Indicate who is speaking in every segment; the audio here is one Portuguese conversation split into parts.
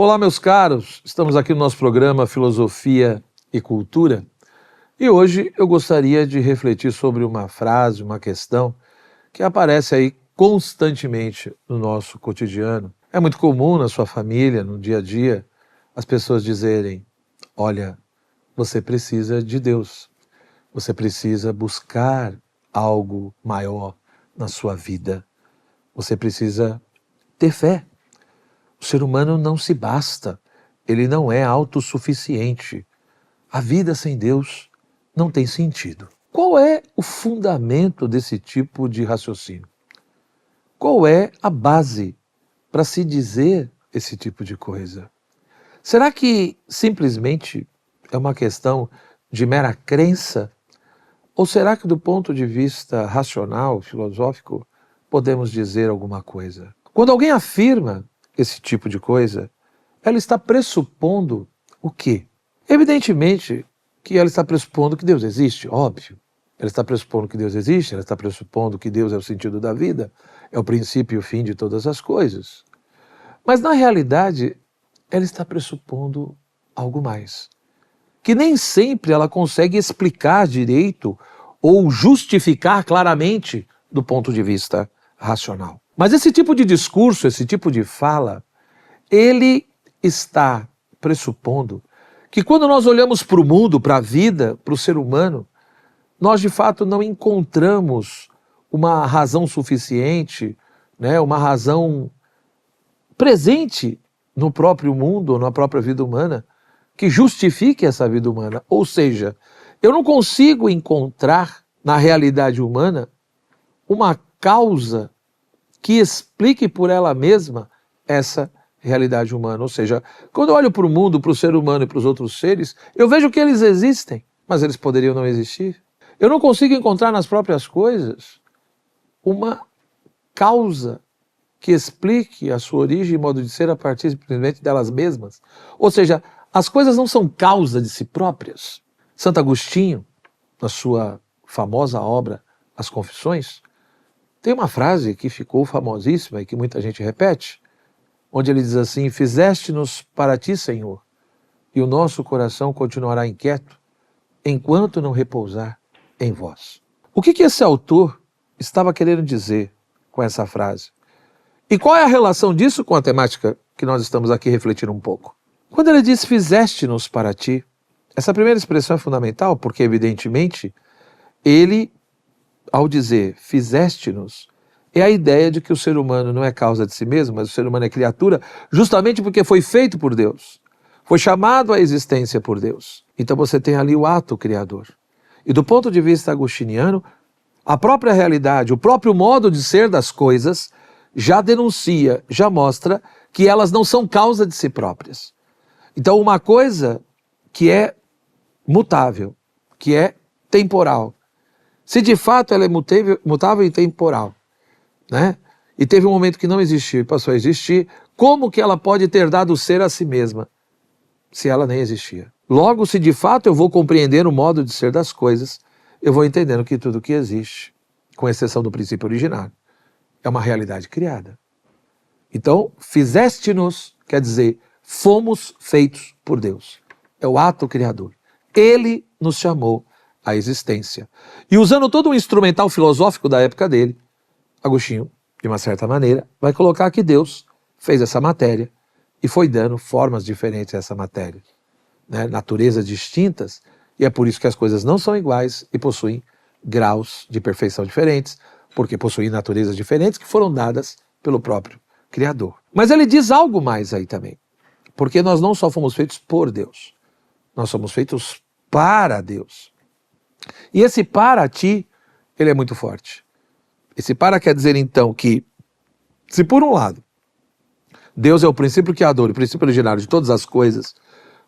Speaker 1: Olá, meus caros, estamos aqui no nosso programa Filosofia e Cultura e hoje eu gostaria de refletir sobre uma frase, uma questão que aparece aí constantemente no nosso cotidiano. É muito comum na sua família, no dia a dia, as pessoas dizerem: olha, você precisa de Deus, você precisa buscar algo maior na sua vida, você precisa ter fé. O ser humano não se basta, ele não é autossuficiente. A vida sem Deus não tem sentido. Qual é o fundamento desse tipo de raciocínio? Qual é a base para se dizer esse tipo de coisa? Será que simplesmente é uma questão de mera crença? Ou será que do ponto de vista racional, filosófico, podemos dizer alguma coisa? Quando alguém afirma esse tipo de coisa, ela está pressupondo o quê? Evidentemente que ela está pressupondo que Deus existe, óbvio. Ela está pressupondo que Deus existe, ela está pressupondo que Deus é o sentido da vida, é o princípio e o fim de todas as coisas. Mas na realidade, ela está pressupondo algo mais, que nem sempre ela consegue explicar direito ou justificar claramente do ponto de vista racional. Mas esse tipo de discurso, esse tipo de fala, ele está pressupondo que quando nós olhamos para o mundo, para a vida, para o ser humano, nós de fato não encontramos uma razão suficiente, uma razão presente no próprio mundo, ou na própria vida humana, que justifique essa vida humana. Ou seja, eu não consigo encontrar na realidade humana uma causa que explique por ela mesma essa realidade humana. Ou seja, quando eu olho para o mundo, para o ser humano e para os outros seres, eu vejo que eles existem, mas eles poderiam não existir. Eu não consigo encontrar nas próprias coisas uma causa que explique a sua origem e modo de ser a partir simplesmente delas mesmas. Ou seja, as coisas não são causa de si próprias. Santo Agostinho, na sua famosa obra As Confissões, tem uma frase que ficou famosíssima e que muita gente repete, onde ele diz assim: fizeste-nos para ti, Senhor, e o nosso coração continuará inquieto enquanto não repousar em vós. O que esse autor estava querendo dizer com essa frase? E qual é a relação disso com a temática que nós estamos aqui refletindo um pouco? Quando ele diz fizeste-nos para ti, essa primeira expressão é fundamental porque, evidentemente, ele, ao dizer fizeste-nos, é a ideia de que o ser humano não é causa de si mesmo, mas o ser humano é criatura justamente porque foi feito por Deus. Foi chamado à existência por Deus. Então você tem ali o ato criador. E do ponto de vista agostiniano, a própria realidade, o próprio modo de ser das coisas já denuncia, já mostra que elas não são causa de si próprias. Então uma coisa que é mutável, que é temporal, se de fato ela é mutável e temporal, e teve um momento que não existiu e passou a existir, como que ela pode ter dado ser a si mesma, se ela nem existia? Logo, se de fato eu vou compreender o modo de ser das coisas, eu vou entendendo que tudo que existe, com exceção do princípio originário, é uma realidade criada. Então, fizeste-nos, quer dizer, fomos feitos por Deus. É o ato criador. Ele nos chamou à existência. E usando todo um instrumental filosófico da época dele, Agostinho, de uma certa maneira, vai colocar que Deus fez essa matéria e foi dando formas diferentes a essa matéria, naturezas distintas, e é por isso que as coisas não são iguais e possuem graus de perfeição diferentes, porque possuem naturezas diferentes que foram dadas pelo próprio Criador. Mas ele diz algo mais aí também, porque nós não só fomos feitos por Deus, nós somos feitos para Deus. E esse para ti, ele é muito forte. Esse para quer dizer então que, se por um lado, Deus é o princípio criador, o princípio originário de todas as coisas,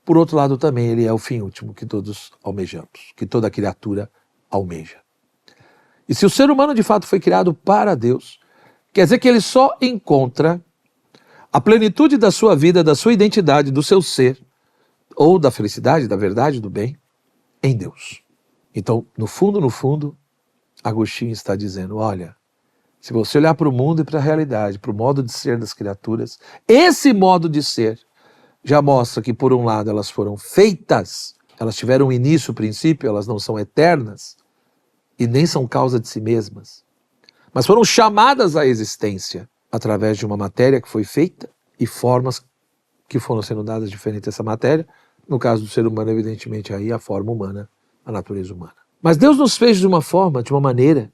Speaker 1: por outro lado também ele é o fim último que todos almejamos, que toda criatura almeja. E se o ser humano de fato foi criado para Deus, quer dizer que ele só encontra a plenitude da sua vida, da sua identidade, do seu ser, ou da felicidade, da verdade, do bem, em Deus. Então, no fundo, Agostinho está dizendo, olha, se você olhar para o mundo e para a realidade, para o modo de ser das criaturas, esse modo de ser já mostra que, por um lado, elas foram feitas, elas tiveram um início, princípio, elas não são eternas e nem são causa de si mesmas, mas foram chamadas à existência através de uma matéria que foi feita e formas que foram sendo dadas diferentes a essa matéria. No caso do ser humano, evidentemente, aí a forma humana, a natureza humana. Mas Deus nos fez de uma forma, de uma maneira,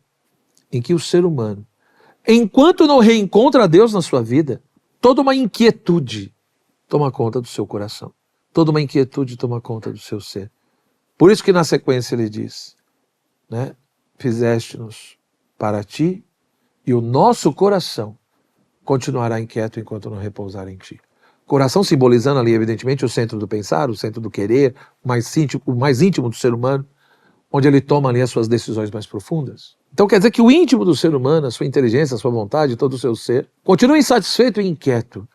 Speaker 1: em que o ser humano, enquanto não reencontra a Deus na sua vida, toda uma inquietude toma conta do seu coração. Toda uma inquietude toma conta do seu ser. Por isso que na sequência ele diz, né? Fizeste-nos para ti e o nosso coração continuará inquieto enquanto não repousar em ti. Coração simbolizando ali, evidentemente, o centro do pensar, o centro do querer, o mais íntimo do ser humano, onde ele toma ali as suas decisões mais profundas. Então quer dizer que o íntimo do ser humano, a sua inteligência, a sua vontade, todo o seu ser, continua insatisfeito e inquieto,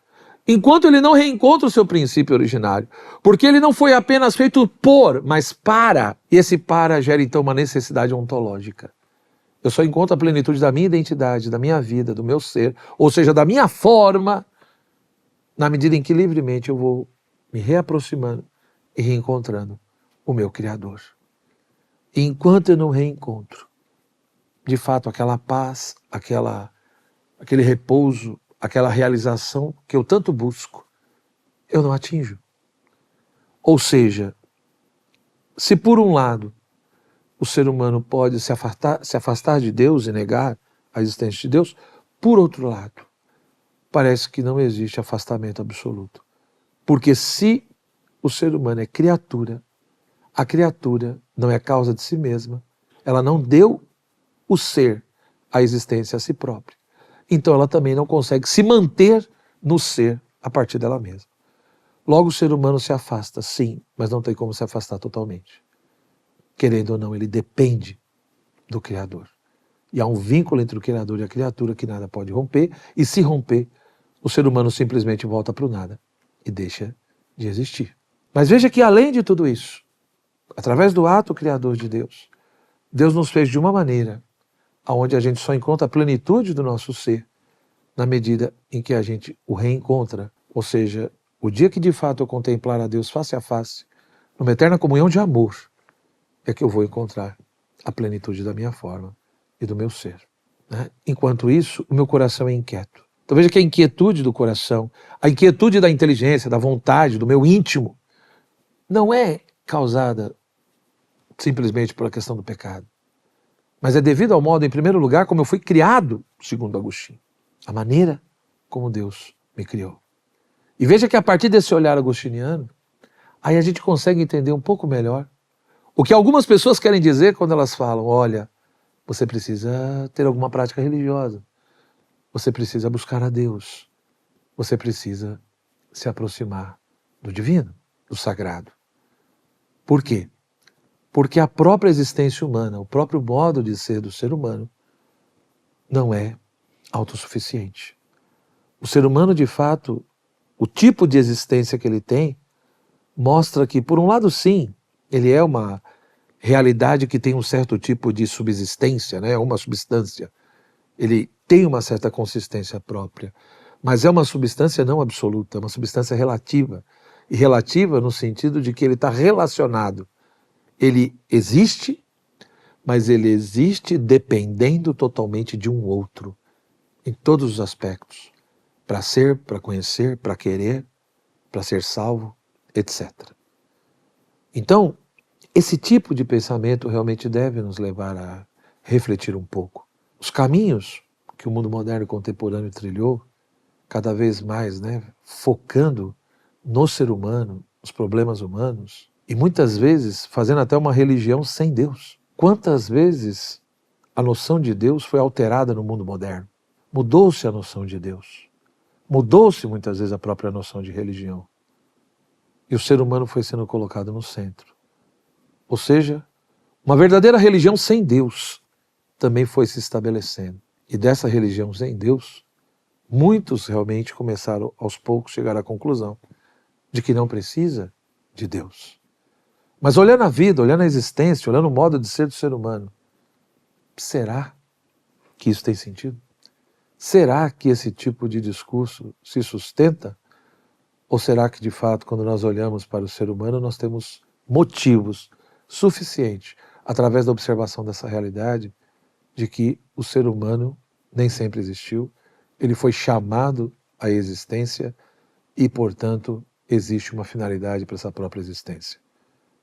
Speaker 1: enquanto ele não reencontra o seu princípio originário. Porque ele não foi apenas feito por, mas para. E esse para gera então uma necessidade ontológica. Eu só encontro a plenitude da minha identidade, da minha vida, do meu ser, ou seja, da minha forma, na medida em que livremente eu vou me reaproximando e reencontrando o meu Criador. E enquanto eu não reencontro, de fato, aquela paz, aquele repouso, aquela realização que eu tanto busco, eu não atinjo. Ou seja, se por um lado o ser humano pode se afastar de Deus e negar a existência de Deus, por outro lado, parece que não existe afastamento absoluto. Porque se o ser humano é criatura, a criatura não é causa de si mesma, ela não deu o ser, a existência a si própria. Então ela também não consegue se manter no ser a partir dela mesma. Logo o ser humano se afasta, sim, mas não tem como se afastar totalmente. Querendo ou não, ele depende do Criador. E há um vínculo entre o Criador e a criatura que nada pode romper, e se romper, o ser humano simplesmente volta para o nada e deixa de existir. Mas veja que além de tudo isso, através do ato criador de Deus, Deus nos fez de uma maneira onde a gente só encontra a plenitude do nosso ser na medida em que a gente o reencontra. Ou seja, o dia que de fato eu contemplar a Deus face a face, numa eterna comunhão de amor, é que eu vou encontrar a plenitude da minha forma e do meu ser. Né? Enquanto isso, o meu coração é inquieto. Então veja que a inquietude do coração, a inquietude da inteligência, da vontade, do meu íntimo, não é causada simplesmente pela questão do pecado, mas é devido ao modo, em primeiro lugar, como eu fui criado, segundo Agostinho, a maneira como Deus me criou. E veja que a partir desse olhar agostiniano, aí a gente consegue entender um pouco melhor o que algumas pessoas querem dizer quando elas falam, olha, você precisa ter alguma prática religiosa, você precisa buscar a Deus, você precisa se aproximar do divino, do sagrado. Por quê? Porque a própria existência humana, o próprio modo de ser do ser humano, não é autossuficiente. O ser humano, de fato, o tipo de existência que ele tem, mostra que, por um lado, sim, ele é uma realidade que tem um certo tipo de subsistência, né? Uma substância. Ele tem uma certa consistência própria, mas é uma substância não absoluta, é uma substância relativa. E relativa no sentido de que ele está relacionado. Ele existe, mas ele existe dependendo totalmente de um outro, em todos os aspectos. Para ser, para conhecer, para querer, para ser salvo, etc. Então, esse tipo de pensamento realmente deve nos levar a refletir um pouco. Os caminhos que o mundo moderno e contemporâneo trilhou, cada vez mais, né, focando no ser humano, nos problemas humanos, e muitas vezes fazendo até uma religião sem Deus. Quantas vezes a noção de Deus foi alterada no mundo moderno? Mudou-se a noção de Deus. Mudou-se muitas vezes a própria noção de religião. E o ser humano foi sendo colocado no centro. Ou seja, uma verdadeira religião sem Deus também foi se estabelecendo. E dessa religião sem Deus, muitos realmente começaram aos poucos a chegar à conclusão de que não precisa de Deus. Mas olhando a vida, olhando a existência, olhando o modo de ser do ser humano, será que isso tem sentido? Será que esse tipo de discurso se sustenta? Ou será que, de fato, quando nós olhamos para o ser humano, nós temos motivos suficientes, através da observação dessa realidade, de que o ser humano nem sempre existiu, ele foi chamado à existência e, portanto, existe uma finalidade para essa própria existência.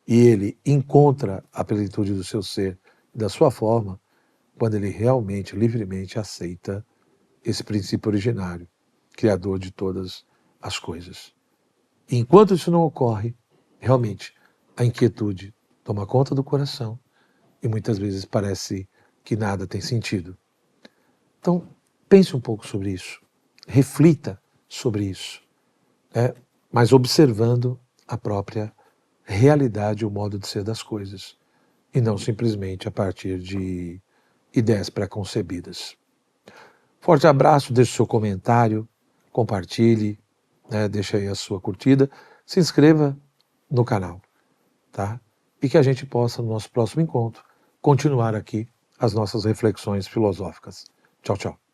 Speaker 1: E ele encontra a plenitude do seu ser e da sua forma quando ele realmente, livremente aceita esse princípio originário, criador de todas as coisas. E enquanto isso não ocorre, realmente, a inquietude toma conta do coração e muitas vezes parece que nada tem sentido. Então, pense um pouco sobre isso, reflita sobre isso, mas observando a própria realidade, o modo de ser das coisas, e não simplesmente a partir de ideias pré-concebidas. Forte abraço, deixe seu comentário, compartilhe, deixe aí a sua curtida, se inscreva no canal, tá? E que a gente possa, no nosso próximo encontro, continuar aqui as nossas reflexões filosóficas. Tchau, tchau.